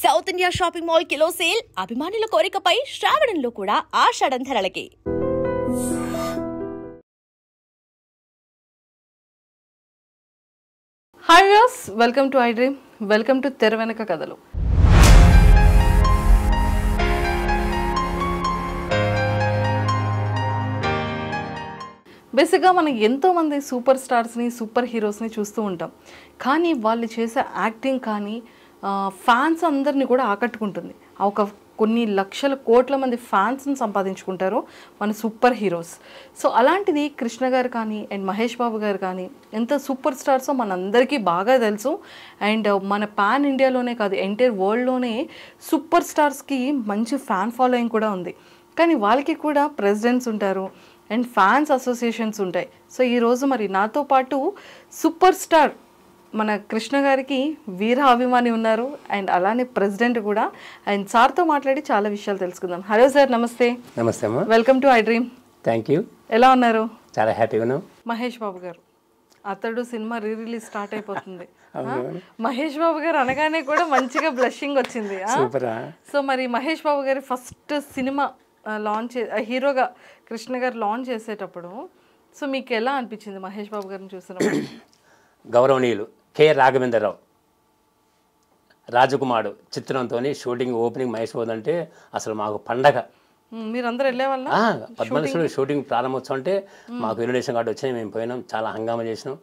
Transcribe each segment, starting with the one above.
South India shopping mall kilo sale అభిమానుల కోరికపై శ్రావణంలో కూడా ఆషాఢం ధరలకి. Hi viewers, welcome to I dream, welcome to తెర వెనక కథలు. బేసిక్గా మనం ఎంతోమంది సూపర్ స్టార్స్ని, సూపర్ హీరోస్ని చూస్తూ ఉంటాం. కానీ వాళ్ళు చేసే యాక్టింగ్ కానీ ఫ్యాన్స్ అందరినీ కూడా ఆకట్టుకుంటుంది. ఒక కొన్ని లక్షల కోట్ల మంది ఫ్యాన్స్ని సంపాదించుకుంటారు మన సూపర్ హీరోస్. సో అలాంటిది కృష్ణ గారు కానీ అండ్ మహేష్ బాబు గారు కానీ ఎంత సూపర్ స్టార్సో మనందరికీ బాగా తెలుసు. అండ్ మన పాన్ ఇండియాలోనే కాదు, ఎంటైర్ వరల్డ్లోనే సూపర్ స్టార్స్కి మంచి ఫ్యాన్ ఫాలోయింగ్ కూడా ఉంది. కానీ వాళ్ళకి కూడా ప్రెసిడెంట్స్ ఉంటారు అండ్ ఫ్యాన్స్ అసోసియేషన్స్ ఉంటాయి. సో ఈరోజు మరి నాతో పాటు సూపర్ స్టార్ మన కృష్ణ గారికి వీర అభిమాని ఉన్నారు అండ్ అలానే ప్రెసిడెంట్ కూడా. అండ్ సార్తో మాట్లాడి చాలా విషయాలు తెలుసుకుందాం. హలో సార్, నమస్తే. నమస్తే అమ్మా. Welcome to I dream. Thank you. ఎలా ఉన్నారు? చాలా హ్యాపీగా ఉన్నాం. మహేష్ బాబు గారు అతడు సినిమా రిలీజ్ స్టార్ట్ అయిపోతుంది. మహేష్ బాబు గారు అనగానే కూడా మంచిగా బ్లషింగ్ వచ్చింది. సో మరి మహేష్ బాబు గారి ఫస్ట్ సినిమా లాంచ్ హీరోగా కృష్ణ గారు లాంచ్ చేసేటప్పుడు సో మీకు ఎలా అనిపించింది మహేష్ బాబు గారిని చూసినప్పుడు? గౌరవనీయులు కె రాఘవేంద్రరావు రాజకుమారుడు చిత్రంతో షూటింగ్ ఓపెనింగ్ మహేష్ బాబు అంటే అసలు మాకు పండగ. మీరందరూ వెళ్ళే వాళ్ళ పద్మనాభ షూటింగ్ ప్రారంభోత్సవం అంటే మాకు ఇన్విటేషన్ కార్డు వచ్చినాయి, మేము పోయినాం, చాలా హంగామా చేసినాం.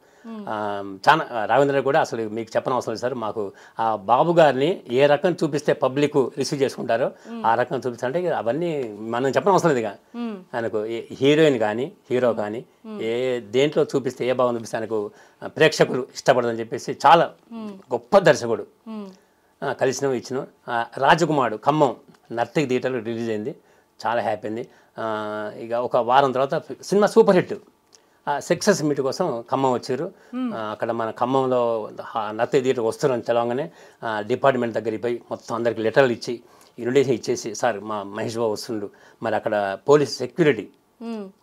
చాలా రాఘవేంద్ర కూడా అసలు మీకు చెప్పనవసరం లేదు సార్. మాకు ఆ బాబు గారిని ఏ రకం చూపిస్తే పబ్లిక్ రిసీవ్ చేసుకుంటారో ఆ రకం చూపిస్తుంటే అవన్నీ మనం చెప్పనవసరం లేదు. ఇక ఆయనకు హీరోయిన్ కానీ హీరో కానీ ఏ దేంట్లో చూపిస్తే ఏ భాగం చూపిస్తే ఆయనకు ప్రేక్షకులు ఇష్టపడదని చెప్పేసి చాలా గొప్ప దర్శకుడు. కలిసినాం, ఇచ్చినాం. రాజకుమారుడు ఖమ్మం నర్తకి థియేటర్లో రిలీజ్ అయింది, చాలా హ్యాపీ అయింది. ఇక ఒక వారం తర్వాత cinema super hit. Success meet కోసం ఖమ్మం వచ్చారు. అక్కడ మన ఖమ్మంలో నర్తకి థియేటర్కి వస్తున్నారని తెలవగానే డిపార్ట్మెంట్ దగ్గరికి పోయి మొత్తం అందరికి లెటర్లు ఇచ్చి ఇన్విటేషన్ ఇచ్చేసి, సార్ మా మహేష్ బాబు వస్తుండు, మరి అక్కడ పోలీస్ సెక్యూరిటీ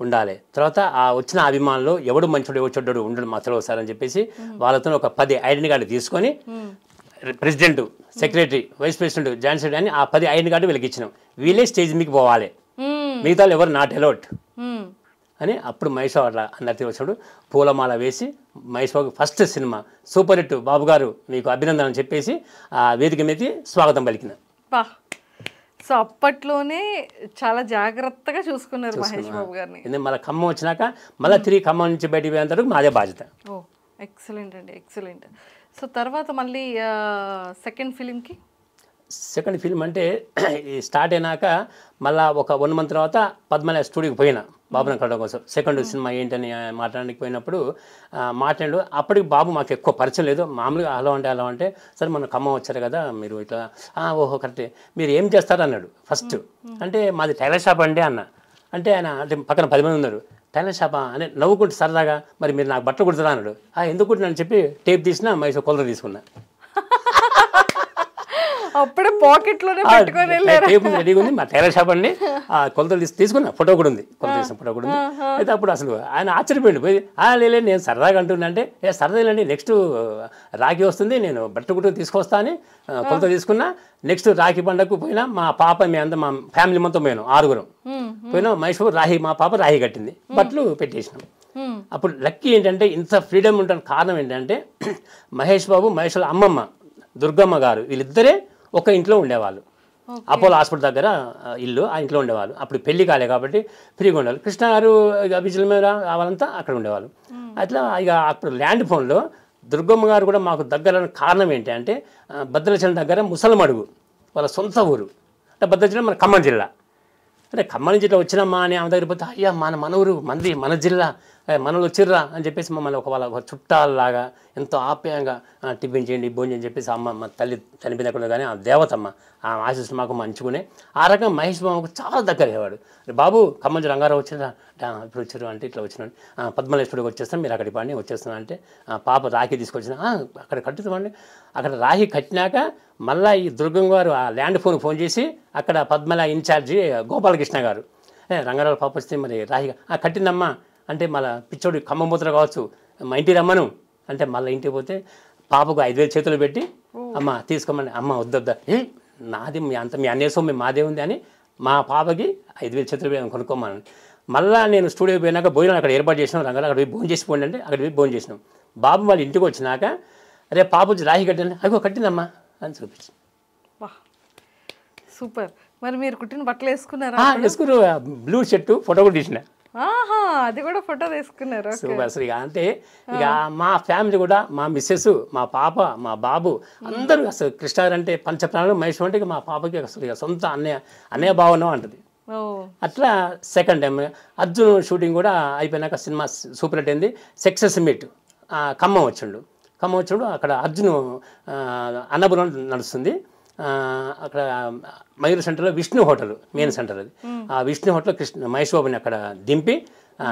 ఉండాలి, తర్వాత ఆ వచ్చిన అభిమానులు ఎవడు మంచోడు ఎవడు చెడ్డోడు ఉండడు మా తెలియదు సార్ అని చెప్పేసి వాళ్ళతో ఒక 10 ఐడెంటిటీ కార్డు తీసుకొని president, secretary, vice president, joint secretary అని ఆ 10 ఐడెంటిటీ కార్డు వీళ్ళకి ఇచ్చినాం. వీళ్ళే స్టేజ్ మీకు పోవాలి, మిగతా ఎవరు నాట్ అలౌట్ అని. అప్పుడు మహేష్ బాబు అట్లా అందరితో వచ్చాడు, పూలమాల వేసి Mahesh Babu first cinema super hit బాబు గారు మీకు అభినందన అని చెప్పేసి ఆ వేదిక మీద స్వాగతం పలికిన. సో అప్పట్లోనే చాలా జాగ్రత్తగా చూసుకున్నారు మహేష్ బాబు గారిని. మళ్ళీ ఖమ్మం వచ్చినాక మళ్ళీ తిరిగి ఖమ్మం నుంచి బయటికి పోయేంత వరకు మాదే బాధ్యత. ఓ ఎక్సలెంట్ అండి, ఎక్సలెంట్. సో తర్వాత మళ్ళీ సెకండ్ ఫిలిం అంటే స్టార్ట్ అయినాక మళ్ళీ ఒక 1 month తర్వాత పద్మనాభ స్టూడియోకి పోయినా బాబుని కలవడం కోసం. సెకండ్ సినిమా ఏంటని మాట్లాడడానికి పోయినప్పుడు మాట్లాడు. అప్పటికి బాబు మాకు ఎక్కువ పరిచయం లేదు, మామూలుగా అలా అంటే సరే మనం ఖమ్మం వచ్చారు కదా మీరు ఇట్లా ఓహో కరెక్టే, మీరు ఏం చేస్తారు అన్నాడు ఫస్ట్. అంటే మాది టైలర్ షాప్ అండి అన్న. అంటే ఆయన అంటే పక్కన 10 మంది ఉన్నారు. టైలర్ షాపా అని నవ్వుకుంటే సరదాగా, మరి మీరు నాకు బట్టలు కుడుతున్నా అన్నాడు. ఎందుకు కుట్టినా చెప్పి టేప్ తీసినా మైసూర్ కొలత తీసుకున్నా. అప్పుడే పాకెట్లోనే పెట్టుకొని రెడీగా ఉంది, మా టైలర్ షాప్ అండి, కొలతలు తీసుకున్నా, ఫోటో కూడా ఉంది, కొలత తీసిన ఫోటో కూడా ఉంది. అయితే అప్పుడు అసలు ఆయన ఆశ్చర్యపోయింది, పోయి లేదు నేను సరదాగా అంటున్నా అంటే సరదాలేండి, నెక్స్ట్ రాఖీ వస్తుంది నేను బట్ట గుట్టు తీసుకొస్తా అని కొలత తీసుకున్నా. నెక్స్ట్ రాఖీ పండుగకు పోయినా మా పాప మా ఫ్యామిలీ మొత్తం పోయినాం, 6 పోయినా. మహేష్ బాబు రాఖీ, మా పాప రాఖీ కట్టింది, బట్టలు పెట్టేసినాం. అప్పుడు లక్కీ ఏంటంటే ఇంత ఫ్రీడమ్ ఉండడానికి కారణం ఏంటంటే మహేష్ బాబు, మహేష్ వాళ్ళ అమ్మమ్మ దుర్గమ్మ గారు వీళ్ళిద్దరే ఒక ఇంట్లో ఉండేవాళ్ళు. అపోలో హాస్పిటల్ దగ్గర ఇల్లు, ఆ ఇంట్లో ఉండేవాళ్ళు. అప్పుడు పెళ్లి కాలే కాబట్టి ఫ్రీగా ఉండేవాళ్ళు. కృష్ణ గారు విజయల మీద వాళ్ళంతా అక్కడ ఉండేవాళ్ళు. అట్లా ఇక అప్పుడు ల్యాండ్ ఫోన్లో దుర్గమ్మ గారు కూడా మాకు దగ్గర కారణం ఏంటి అంటే భద్రాచలం దగ్గర ముసలమడుగు వాళ్ళ సొంత ఊరు. అంటే భద్రాచలం మన ఖమ్మం జిల్లా. అంటే ఖమ్మం నుంచి ఇట్లా వచ్చినమ్మా అని ఆమె దగ్గర పోతే అయ్యా మన ఊరు మంది, మన జిల్లా, మనలు వచ్చిర్రా అని చెప్పేసి మమ్మల్ని వాళ్ళ చుట్టాలలాగా ఎంతో ఆప్యాయంగా టిఫిన్ చేయండి, భోజనం అని చెప్పేసి మా తల్లి చనిపోయినప్పుడు కానీ ఆ దేవతమ్మ ఆ ఆశీస్సు మాకు మంచుకునే. ఆ రకంగా మహేష్ బాబుకు చాలా దగ్గర అయ్యేవాడు. బాబు ఖమ్మం నుంచి రంగారావు వచ్చిరా, ఇప్పుడు వచ్చారు అంటే ఇట్లా వచ్చినాడు, పద్మనాభుడికి వచ్చేస్తాను మీరు అక్కడికి పండి వచ్చేస్తున్నా అంటే పాప రాఖీ తీసుకొచ్చిన అక్కడ కట్టుతామండి. అక్కడ రాఖీ కట్టినాక మళ్ళీ ఈ దుర్గం గారు ఆ ల్యాండ్ ఫోన్ చేసి అక్కడ పద్మల ఇన్ఛార్జి గోపాలకృష్ణ గారు రంగారావు పాప వస్తే మరి రాఖీ కట్టిందమ్మా అంటే మళ్ళీ పిచ్చోడు ఖమ్మం పోతున్నా కావచ్చు, మా ఇంటికి రమ్మను అంటే మళ్ళీ ఇంటికి పోతే పాపకు 5,000 చేతులు పెట్టి అమ్మ తీసుకోమని, అమ్మ వద్దొద్దా నాది మీ అంత మీ అన్నేసం మీ మాదే ఉంది అని మా పాపకి 5,000 చేతులు కొనుక్కోమని. మళ్ళీ నేను స్టూడియోకి పోయినాక భోజనం అక్కడ ఏర్పాటు చేసినాం. రంగారావు అక్కడ పోయి భోజనం చేసిపోండి అంటే అక్కడ పోయి భోజనం చేసినాం. బాబు వాళ్ళ ఇంటికి వచ్చినాక అరే పాప వచ్చి రాఖీ కట్టండి, అగో కట్టిందమ్మా అని చూపించి. సూపర్. మరి మీరు కుట్టిన బట్టలు వేసుకున్నారా? వేసుకురు బ్లూ షర్టు ఫోటో కూడా తీసిన. అది కూడా ఫోటో తీసుకున్నారు. సూపర్. అసలు ఇక అంటే ఇక మా ఫ్యామిలీ కూడా మా మిస్సెస్, మా పాప, మా బాబు అందరూ అసలు కృష్ణ అంటే పంచప్రాణాలు, మహేష్ అంటే ఇక మా పాపకి అసలు ఇక సొంత అన్నయ్య భావన అంటది. అట్లా సెకండ్ టైం అర్జున్ షూటింగ్ కూడా అయిపోయినాక సినిమా సూపర్ హిట్ అయింది. సక్సెస్ మీట్ ఖమ్మం వచ్చిండు. అక్కడ అర్జున్ అన్నపురం నడుస్తుంది. అక్కడ మయూర్ సెంటర్లో విష్ణు హోటల్ మెయిన్ సెంటర్ అది. ఆ విష్ణు హోటల్లో మహేష్ బాబుని అక్కడ దింపి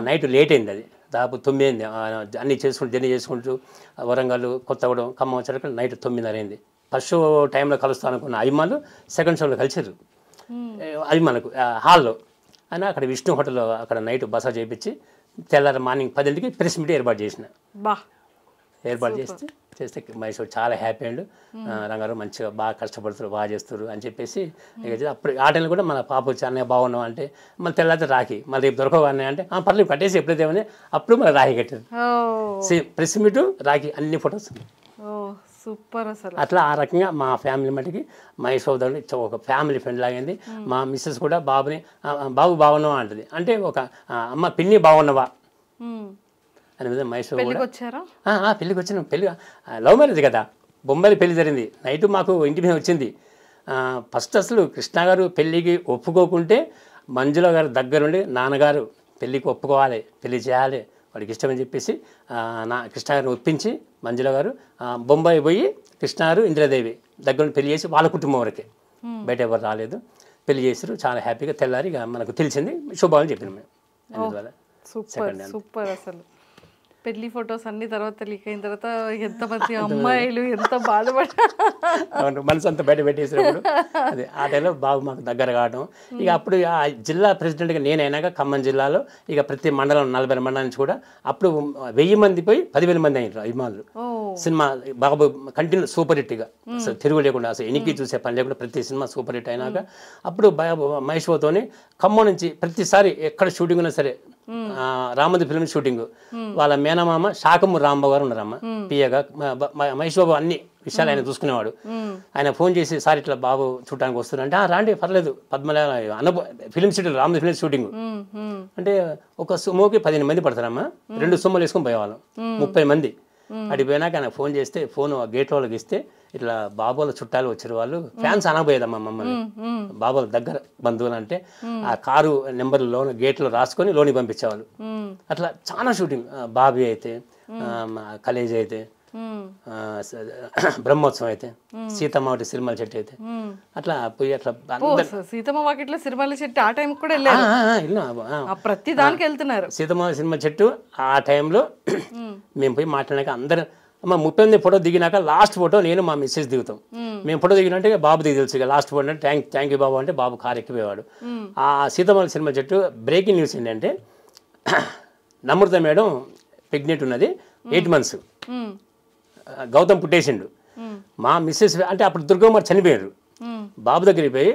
నైట్ లేట్ అయింది. అది దాదాపు 9 అయింది. అన్నీ చేసుకుంటూ జర్నీ చేసుకుంటూ వరంగల్, కొత్తగూడెం, ఖమ్మం వచ్చేసరికి నైట్ 9:30 అయింది. ఫస్ట్ షో టైంలో కలుస్తాను అనుకున్న అభిమానులు సెకండ్ షోలో కలిసారు అభిమానులకు హాల్లో. అయినా అక్కడ విష్ణు హోటల్లో అక్కడ నైట్ బస చేయించి తెల్లారి మార్నింగ్ 10ంటికి ప్రెస్ మీట్ ఏర్పాటు చేసిన. ఏర్పాటు చేస్తే మహేష్ చాలా హ్యాపీ అండ్ రంగారావు మంచిగా బాగా కష్టపడుతారు, బాగా చేస్తారు అని చెప్పేసి అప్పుడు ఆ టైంలో కూడా మన పాప వచ్చి అన్నయ్య బాగున్నాం అంటే మళ్ళీ తెల్లారి రాఖీ మళ్ళీ రేపు దొరకవు అన్నయ్య అంటే పర్లేదు కట్టేసి ఎప్పుడైతే ఏమని అప్పుడు మళ్ళీ రాఖీ కట్టారు. ప్రెస్ మీటు రాఖీ అన్ని ఫొటోస్ సూపర్. అసలు అట్లా ఆ రకంగా మా ఫ్యామిలీ మటుకి మహేష్ బాబు ఒక ఫ్యామిలీ ఫ్రెండ్ లాగైంది. మా మిస్సెస్ కూడా బాబుని బాబు బాగున్నావా అంటది. అంటే ఒక అమ్మ పిన్ని బాగున్నావా అని మీద మహేష్ బాబు పెళ్ళికి వచ్చారా? పెళ్ళికి వచ్చిన పెళ్ళి లవ్ మ్యారేజ్ కదా, బొంబాయిలో పెళ్లి జరిగింది. నైట్ మాకు ఇంటి మీద వచ్చింది. ఫస్ట్ అసలు కృష్ణ గారు పెళ్ళికి ఒప్పుకోకుంటే మంజుల గారు దగ్గరుండి నాన్నగారు పెళ్ళికి ఒప్పుకోవాలి, పెళ్లి చేయాలి, వాడికి ఇష్టమని చెప్పేసి కృష్ణ గారిని ఒప్పించి మంజుల గారు బొంబాయి పోయి కృష్ణ గారు ఇందిరాదేవి దగ్గరుండి పెళ్లి చేసి వాళ్ళ కుటుంబం వరకే, బయట ఎవరు రాలేదు, పెళ్లి చేశారు. చాలా హ్యాపీగా తెల్లారి ఇక మనకు తెలిసింది శుభాలు చెప్పినాం మేము. అందువల్ల సూపర్. అసలు పెళ్లి ఫొటోస్ అన్ని తర్వాత లీక్ అయిన తర్వాత ఎంతమంది అమ్మాయిలు ఎంత బాధపడ్డారు, మనసు అంతా బయట పెట్టేసినప్పుడు అదే ఆ టైంలో బాబు మాకు దగ్గర కావడం. ఇక అప్పుడు ఆ జిల్లా ప్రెసిడెంట్గా నేనైనాక ఖమ్మం జిల్లాలో ఇక ప్రతి మండలం 40 మండలం నుంచి కూడా అప్పుడు 1000 మంది పోయి 10,000 మంది అయినారు అభిమానులు. సినిమా బాబు కంటిన్యూ సూపర్ హిట్గా అసలు తిరుగు లేకుండా అసలు ఎనికి చూసే పని లేకుండా ప్రతి సినిమా సూపర్ హిట్ అయినాక అప్పుడు మహేష్ బాబుతోని ఖమ్మం నుంచి ప్రతిసారి ఎక్కడ షూటింగ్ ఉన్నా సరే రామోజీ ఫిల్మ్ షూటింగ్ వాళ్ళ మేనమామ శాకమూరి రాంబాబు గారు ఉన్నారమ్మ పియగా. మహేష్ బాబు అన్ని విషయాలు ఆయన చూసుకునేవాడు. ఆయన ఫోన్ చేసి సార్ ఇట్లా బాబు చూడటానికి వస్తున్నారంటే రాండి పర్లేదు పద్మల ఫిల్మ్ సిటీలో రామోజీ ఫిల్మ్ షూటింగ్ అంటే ఒక సుమోకి 15 మంది పడతారమ్మా, 2 సుమ్మలు వేసుకొని పోయేవాళ్ళం 30 మంది. అడిగి పోయినాక ఆయన ఫోన్ చేస్తే ఫోన్ గేట్ వాళ్ళకి ఇస్తే ఇట్లా బాబుల చుట్టాలు వచ్చారు వాళ్ళు ఫ్యాన్స్ అనబోయేదమ్మా మమ్మల్ని, బాబుల దగ్గర బంధువులు అంటే ఆ కారు నెంబర్ లోన్ గేట్లో రాసుకొని లోనికి పంపించేవాళ్ళు. అట్లా చాలా షూటింగ్ బాబీ అయితే కలేజ్ అయితే బ్రహ్మోత్సవం అయితే సీతమ్మ ఒకటి సిరిమల చెట్టు అయితే అట్లా పోయి అట్లా సీతమ్మ వాకిట్లో సిరిమల చెట్టు ఆ టైం కూడా వెళ్ళారు, ప్రతి దానికి వెళ్తున్నారు. సీతమ్మ సినిమా చెట్టు ఆ టైంలో మేము పోయి మాట్లాడాక అందరూ 30 ఫోటో దిగినాక లాస్ట్ ఫోటో నేను మా మిస్సెస్ దిగుతాం. మేము ఫోటో దిగినంటే బాబు దిగి తెలుసు ఇక లాస్ట్ ఫోటో అంటే థ్యాంక్ యూ బాబు అంటే బాబు కారు ఎక్కిపోయేవాడు. ఆ సీతమ్మ సినిమా చెట్టు బ్రేకింగ్ న్యూస్ ఏంటంటే నమ్రత మేడం ప్రెగ్నెంట్ ఉన్నది 8 months, గౌతమ్ పుట్టేసిండు. మా మిస్సెస్ అంటే అప్పుడు దుర్గమ్మ చనిపోయారు. బాబు దగ్గరికి పోయి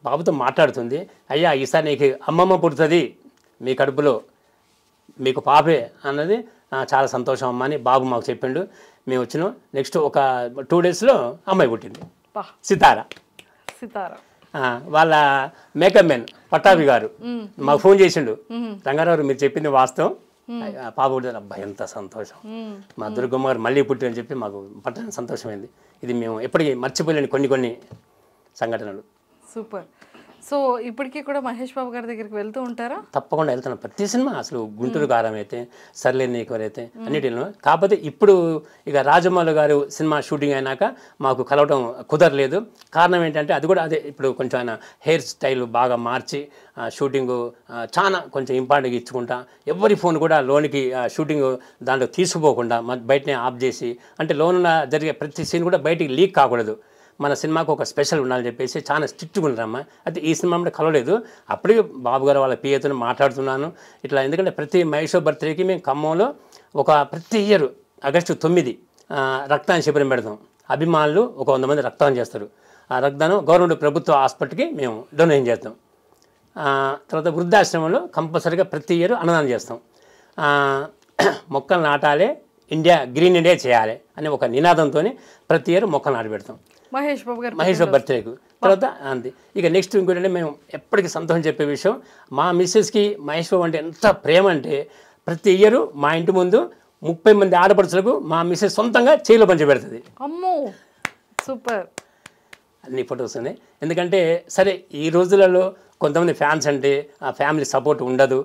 బాబుతో మాట్లాడుతుంది, అయ్యా ఈసారి నీకు అమ్మమ్మ పుడుతుంది మీ కడుపులో, మీకు పాపే అన్నది. చాలా సంతోషం అమ్మ అని బాబు మాకు చెప్పిండు. మేము వచ్చినాం. నెక్స్ట్ ఒక 2 daysలో అమ్మాయి పుట్టింది, సితారా. వాళ్ళ మేకప్ మెన్ పట్టాభి గారు మాకు ఫోన్ చేసిండు, రంగారావు మీరు చెప్పింది వాస్తవం, పాప పుట్టింది. అబ్బాయి ఎంత సంతోషం, మా దుర్గమ్మ గారు మళ్ళీ పుట్టి అని చెప్పి మాకు పట్టణ సంతోషమైంది. ఇది మేము ఎప్పటికీ మర్చిపోలేని కొన్ని సంఘటనలు. సూపర్. సో ఇప్పటికీ కూడా మహేష్ బాబు గారి దగ్గరికి వెళ్తూ ఉంటారా? తప్పకుండా వెళ్తాను. ప్రతి సినిమా అసలు గుంటూరు కారం అయితే సర్లే నీకెవరైతే అన్నిటిలో. కాకపోతే ఇప్పుడు ఇక రాజమౌళి గారు సినిమా షూటింగ్ అయినాక మాకు కలవడం కుదరలేదు. కారణం ఏంటంటే అది కూడా అదే ఇప్పుడు కొంచెం ఆయన హెయిర్ స్టైల్ బాగా మార్చి షూటింగ్ చాలా కొంచెం ఇంపార్టెంట్గా ఇచ్చుకుంటా, ఎవరి ఫోన్ కూడా లోనికి షూటింగ్ దాంట్లో తీసుకుపోకుండా బయటనే ఆఫ్ చేసి, అంటే లోన జరిగే ప్రతి సీన్ కూడా బయటికి లీక్ కాకూడదు, మన సినిమాకు ఒక స్పెషల్ ఉండాలని చెప్పేసి చాలా స్ట్రిక్ట్గా ఉన్నారమ్మా. అయితే ఈ సినిమా అంటే కలవలేదు. అప్పటికి బాబు గారు వాళ్ళ పిఏతో మాట్లాడుతున్నాను ఇట్లా, ఎందుకంటే ప్రతి మహేష్ బర్త్డేకి మేము ఖమ్మంలో ప్రతి ఇయర్ August 9 రక్తదాన శిబిరం పెడతాం. అభిమానులు ఒక 100 మంది రక్తదానం చేస్తారు. ఆ రక్తదానం గవర్నమెంట్ ప్రభుత్వ హాస్పిటల్కి మేము డొనేషన్ చేస్తాం. తర్వాత వృద్ధాశ్రమంలో కంపల్సరీగా ప్రతి ఇయర్ అన్నదానం చేస్తాం. మొక్కలు నాటాలి, గ్రీన్ ఇండియా చేయాలి అనే ఒక నినాదంతో ప్రతి ఇయర్ మొక్కలు నాటి పెడతాం మహేష్ బాబు బర్త్డేకు. తర్వాత అంతే. ఇక నెక్స్ట్ ఇంకోటి మేము ఎప్పటికీ సంతోషం చెప్పే విషయం, మా మిస్సెస్కి మహేష్ బాబు అంటే ఎంత ప్రేమ అంటే ప్రతి ఇయర్ మా ఇంటి ముందు 30 మంది ఆడపడుచులకు మా మిస్సెస్ సొంతంగా చేయిలో పంచి పెడుతుంది. అమ్మో సూపర్. అన్ని ఫొటోస్ ఉన్నాయి. ఎందుకంటే సరే ఈ రోజులలో కొంతమంది ఫ్యాన్స్ అంటే ఆ ఫ్యామిలీ సపోర్ట్ ఉండదు,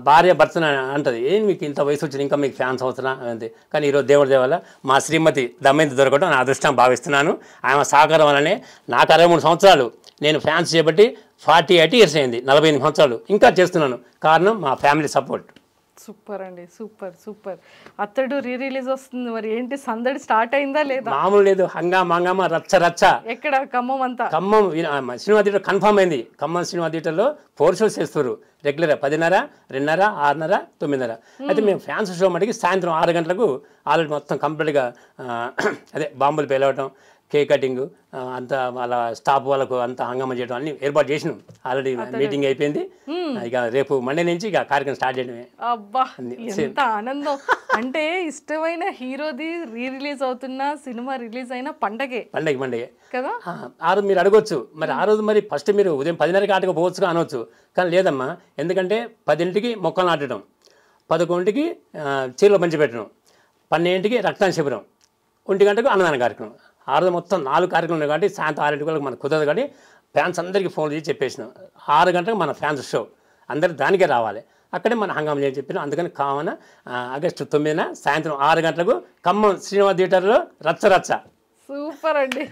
భార్య భర్తన అంటది, ఏం మీకు ఇంత వయసు వచ్చింది ఇంకా మీకు ఫ్యాన్స్ అవసరం అంతే. కానీ ఈరోజు దేవుడి దేవాల మా శ్రీమతి దమ్మెంతి దొరకడం నా అదృష్టం భావిస్తున్నాను. ఆమె సహకారం వల్లనే నాకు 63 సంవత్సరాలు నేను ఫ్యాన్స్ చేయబట్టి 48 ఇయర్స్ అయింది, 48 సంవత్సరాలు ఇంకా చేస్తున్నాను. కారణం మా ఫ్యామిలీ సపోర్ట్. సూపర్ అండి, సూపర్. అతడు రిలీజ్ వస్తుంది, మరి ఏంటి సందడి స్టార్ట్ అయిందా లేదా? మామూలు లేదు, హంగామా రచ్చ. ఎక్కడ ఖమ్మం అంతా? ఖమ్మం సినిమా థియేటర్ కన్ఫర్మ్ అయింది. ఖమ్మం సినిమా థియేటర్లో 4 షోస్ చేస్తారు రెగ్యులర్గా, 10:30, 2:30, 6:30, 9:30. అయితే మేము ఫ్యాన్స్ షో మటుకి సాయంత్రం 6 గంటలకు ఆల్రెడీ మొత్తం కంప్లీట్గా అదే బాంబులు పేలవటం, కేక్ కటింగ్ అంతా వాళ్ళ స్టాఫ్ వాళ్ళకు అంతా హంగామా చేయడం అన్ని ఏర్పాటు చేసినాం. ఆల్రెడీ మీటింగ్ అయిపోయింది. ఇక రేపు మండే నుంచి ఇక కార్యక్రమం స్టార్ట్ చేయడమే. అబ్బా ఎంత ఆనందం. అంటే ఇష్టమైన హీరోది రిలీజ్ అవుతున్న సినిమా రిలీజ్ అయిన పండగే కదా. ఆ రోజు మీరు అడగొచ్చు, మరి ఆ రోజు మరి ఫస్ట్ మీరు ఉదయం 10:30కి ఆటకపోవచ్చు అనవచ్చు. కానీ లేదమ్మా, ఎందుకంటే 10ంటికి మొక్కలు నాటడం, 11ంటికి చీరలో పంచి పెట్టడం, 12ంటికి రక్తదాన శిబిరం, 1 గంటకు అన్నదాన కార్యక్రమం. ఆ రోజు మొత్తం 4 కార్యక్రమాలు ఉన్నాయి కాబట్టి సాయంత్రం 6 గంటలకు మనకు కుదరదు. కాబట్టి ఫ్యాన్స్ అందరికీ ఫోన్ చేసి చెప్పేసినాం 6 గంటలకు మన ఫ్యాన్స్ షో, అందరు దానికే రావాలి, అక్కడే మన హంగామా చేయని చెప్పినాం. అందుకని కావున ఆగస్టు 9న సాయంత్రం 6 గంటలకు ఖమ్మం సినిమా థియేటర్లో రచ్చ. సూపర్ అండి,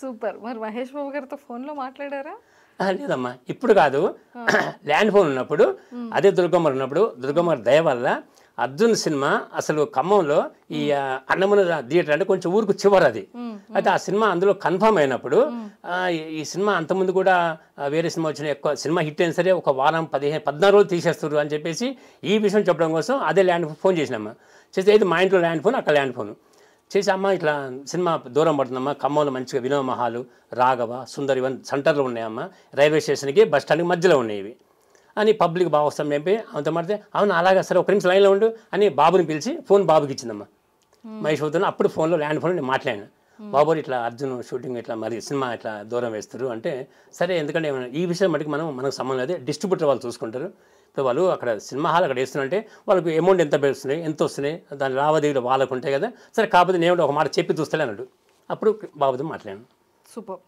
సూపర్. మరి మహేష్ బాబు గారితో ఫోన్లో మాట్లాడారా? లేదమ్మా, ఇప్పుడు కాదు, ల్యాండ్ ఫోన్ ఉన్నప్పుడు, అదే దుర్గమ్మ ఉన్నప్పుడు, దుర్గమ్మ దయ వల్ల అర్జున్ సినిమా అసలు ఖమ్మంలో ఈ అన్నమూల థియేటర్ అంటే కొంచెం ఊరుకు చివరి అది. అయితే ఆ సినిమా అందులో కన్ఫర్మ్ అయినప్పుడు ఈ సినిమా అంతకుముందు కూడా వేరే సినిమా వచ్చిన ఎక్కువ సినిమా హిట్ అయినా సరే ఒక వారం 14 రోజులు తీసేస్తారు అని చెప్పేసి ఈ విషయం చెప్పడం కోసం అదే ల్యాండ్ ఫోన్ చేసినమ్మా. చేస్తే అయితే మా ఇంట్లో ల్యాండ్ ఫోన్, అక్కడ ల్యాండ్ ఫోన్ చేసి, అమ్మ ఇట్లా సినిమా దూరం పడుతుందమ్మా, ఖమ్మంలో మంచిగా వినోద మహాలు, రాఘవ, సుందర్ ఇవన్నీ సెంటర్లో ఉన్నాయమ్మా, రైల్వే స్టేషన్కి బస్ స్టాండ్కి మధ్యలో ఉన్నాయి ఇవి అని పబ్లిక్ బాగా వస్తాం చెప్పి అంత మాడితే, అవును అలాగా సరే ఒక నిమిషం లైన్లో ఉండు అని బాబుని పిలిచి ఫోన్ బాబుకి ఇచ్చిందమ్మా. మహేష్ బాబుతో అప్పుడు ఫోన్లో ల్యాండ్ ఫోన్ నేను మాట్లాడాను. బాబు ఇట్లా అర్జున్ షూటింగ్ ఇట్లా మరి సినిమా ఇట్లా దూరం వేస్తారు అంటే, సరే ఎందుకంటే ఈ విషయం మటుకు మనకు సంబంధం లేదు, డిస్ట్రిబ్యూటర్ వాళ్ళు చూసుకుంటారు. ఇప్పుడు వాళ్ళు అక్కడ సినిమా హాల్ అక్కడ వేస్తున్నారంటే వాళ్ళకు అమౌంట్ ఎంత వస్తున్నాయి, ఎంత వస్తున్నాయి, దాని లావాదేవీలు వాళ్ళకు ఉంటాయి కదా, సరే కాకపోతే నేను ఒక మాట చెప్పి చూస్తలే అన్నాడు. అప్పుడు బాబుతో మాట్లాడాను. Super,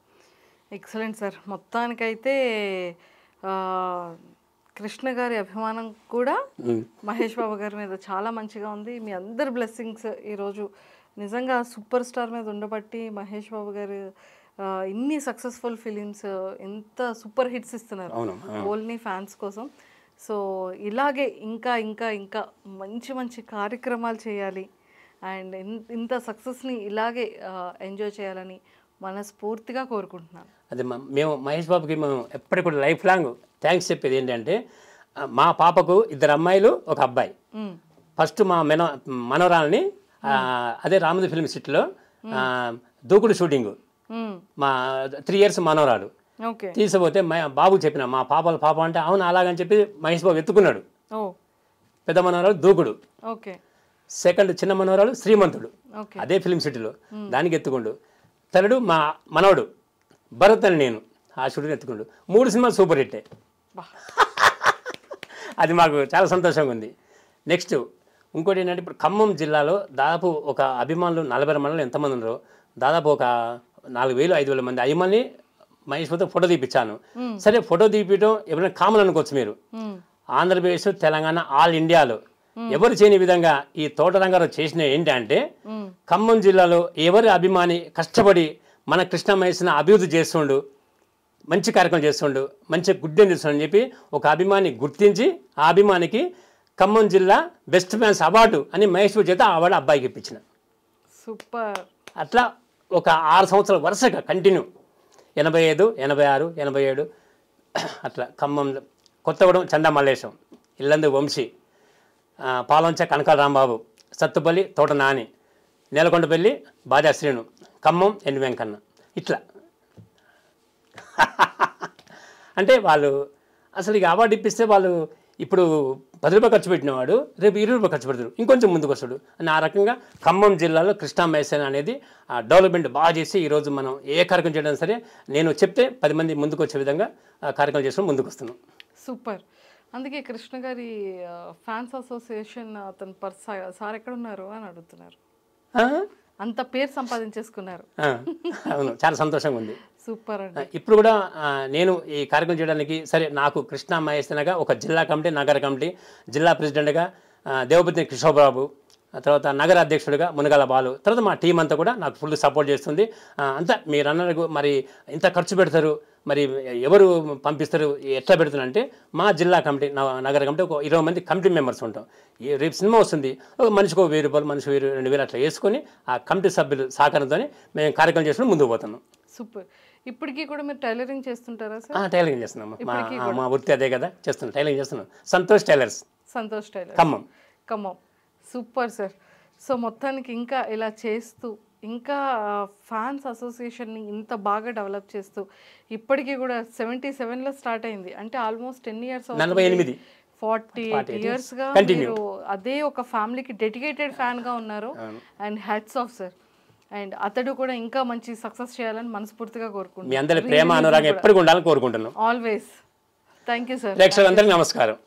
excellent sir. మొత్తానికైతే కృష్ణ గారి అభిమానం కూడా మహేష్ బాబు గారి మీద చాలా మంచిగా ఉంది. మీ అందరి బ్లెస్సింగ్స్ ఈరోజు నిజంగా సూపర్ స్టార్ మీద ఉండబట్టి మహేష్ బాబు గారు ఇన్ని సక్సెస్ఫుల్ ఫిలిమ్స్, ఎంత సూపర్ హిట్స్ ఇస్తున్నారు ఓన్లీ ఫ్యాన్స్ కోసం. సో ఇలాగే ఇంకా ఇంకా ఇంకా మంచి మంచి కార్యక్రమాలు చేయాలి అండ్ ఇంత సక్సెస్ని ఇలాగే ఎంజాయ్ చేయాలని మనస్ఫూర్తిగా కోరుకుంటున్నాను. అదే మేము మహేష్ బాబుకి మేము ఎప్పటికి కూడా లైఫ్ లాంగ్ థ్యాంక్స్ చెప్పేది ఏంటంటే, మా పాపకు 2 అమ్మాయిలు 1 అబ్బాయి. ఫస్ట్ మా మనవరాలని అదే రామోజీ ఫిల్మ్ సిటీలో దూకుడు షూటింగ్ మా 3 ఇయర్స్ మనవరాలు తీసుకుపోతే బాబు చెప్పిన మా పాప అంటే అవును అలాగని చెప్పి మహేష్ బాబు ఎత్తుకున్నాడు. పెద్ద మనవరాలు దూకుడు, సెకండ్ చిన్న మనవరాలు శ్రీమంతుడు అదే ఫిల్మ్ సిటీలో, దానికి ఎత్తుకుండు. థర్డ్ మా మనవడు భరత్ అని నేను ఆ షూటింగ్ ఎత్తుకుండు. 3 సినిమాలు సూపర్ హిట్టే. అది మాకు చాలా సంతోషంగా ఉంది. నెక్స్ట్ ఇంకోటి ఏంటంటే, ఇప్పుడు ఖమ్మం జిల్లాలో దాదాపు ఒక అభిమానులు 40 మండలం ఎంతమంది ఉన్నారో, దాదాపు ఒక 4,000-5,000 మంది అభిమాని మహేష్ బాబుతో ఫోటో తీపిచ్చాను. సరే ఫోటో తీపించడం ఎవరైనా కామన్ అనుకోవచ్చు మీరు, ఆంధ్రప్రదేశ్, తెలంగాణ, ఆల్ ఇండియాలో ఎవరు చేయని విధంగా ఈ తోట రంగారావు చేసిన ఏంటంటే, ఖమ్మం జిల్లాలో ఎవరి అభిమాని కష్టపడి మన కృష్ణ మహేష్ని అభివృద్ధి చేస్తుండు, మంచి కార్యక్రమం చేస్తుండు, మంచి గుడ్డని చేస్తుండని చెప్పి ఒక అభిమాని గుర్తించి ఆ అభిమానికి ఖమ్మం జిల్లా బెస్ట్ ఫ్యాన్స్ అవార్డు అని మహేష్ బాబు చేత ఆ అవార్డు అబ్బాయికి ఇప్పించిన. సూపర్. అట్లా ఒక 6 సంవత్సరాల వరుసగా కంటిన్యూ 85, 86, 87 అట్లా ఖమ్మంలో కొత్తగూడెం చందా మల్లేశం, ఇల్లందు వంశీ, పాలంచ కనకాల రాంబాబు, సత్తుపల్లి తోట నాని, నేలకొండపల్లి బాజా శ్రీను, ఖమ్మం ఎన్ వెంకన్న, ఇట్లా అంటే వాళ్ళు అసలు ఇక అవార్డు ఇప్పిస్తే వాళ్ళు ఇప్పుడు 10 రూపాయలు ఖర్చు పెట్టినవాడు రేపు 20 రూపాయలు ఖర్చు పెడతాడు, ఇంకొంచెం ముందుకు వస్తాడు అని. ఆ రకంగా ఖమ్మం జిల్లాలో కృష్ణా మైసేన అనేది డెవలప్మెంట్ బాగా చేసి ఈరోజు మనం ఏ కార్యక్రమం చేయడం సరే నేను చెప్తే 10 మంది ముందుకు వచ్చే విధంగా కార్యక్రమం చేసుకుని ముందుకు వస్తున్నాం. సూపర్. అందుకే కృష్ణ గారి ఫ్యాన్స్ అసోసియేషన్ అతను సార్ ఎక్కడ ఉన్నారు అని అడుగుతున్నారు. అంత పేరు సంపాదించేసుకున్నారు. అవును, చాలా సంతోషంగా ఉంది. సూపర్ అండి. ఇప్పుడు కూడా నేను ఈ కార్యక్రమం చేయడానికి సరే నాకు కృష్ణా మైసేనగా ఒక జిల్లా కమిటీ, నగర కమిటీ, జిల్లా ప్రెసిడెంట్గా దేవపతి కిషోర్బాబు, తర్వాత నగర అధ్యక్షుడిగా మునగాల బాలు, తర్వాత మా టీం అంతా కూడా నాకు ఫుల్ సపోర్ట్ చేస్తుంది. అంతా మీరు అన్నకు మరి ఇంత ఖర్చు పెడతారు, మరి ఎవరు పంపిస్తారు, ఎట్లా పెడుతున్నారంటే మా జిల్లా కమిటీ, నగర కమిటీ ఒక 20 మంది కమిటీ మెంబర్స్ ఉంటాం. రేపు సినిమా వస్తుంది, ఒక మనిషికి 1000 రూపాయలు, మనిషి 2000 అట్లా వేసుకొని ఆ కమిటీ సభ్యులు సహకారంతో మేము కార్యక్రమం చేసుకుని ముందుకు పోతున్నాం. సూపర్. ఇప్పటికీ కూడా మీరు టైలరింగ్ చేస్తుంటారా సార్? టైలరింగ్ చేస్తున్నాం. మా వృత్తి అదే కదా, చేస్తున్నాం, టైలరింగ్ చేస్తున్నాం. Santosh tailors, Santosh tailor, Khammam. Super sir. So మొత్తానికి ఇంకా ఇలా చేస్తూ ఇంకా ఫ్యాన్స్ అసోసియేషన్ని ఇంత బాగా డెవలప్ చేస్తూ ఇప్పటికీ కూడా 77లో స్టార్ట్ అయింది అంటే ఆల్మోస్ట్ 10 years, 48 yearsగా మీరు అదే ఒక ఫ్యామిలీకి డెడికేటెడ్ ఫ్యాన్గా ఉన్నారు. And hats off sir. And అతడు కూడా ఇంకా మంచి సక్సెస్ చేయాలని మనస్ఫూర్తిగా కోరుకుంటున్నాను. మీ అందరి ప్రేమ అనురాగం ఎప్పటికీ ఉండాలని కోరుకుంటున్నాను. ఆల్వేస్. Thank you sir. ప్రేక్షకులందరికీ నమస్కారం.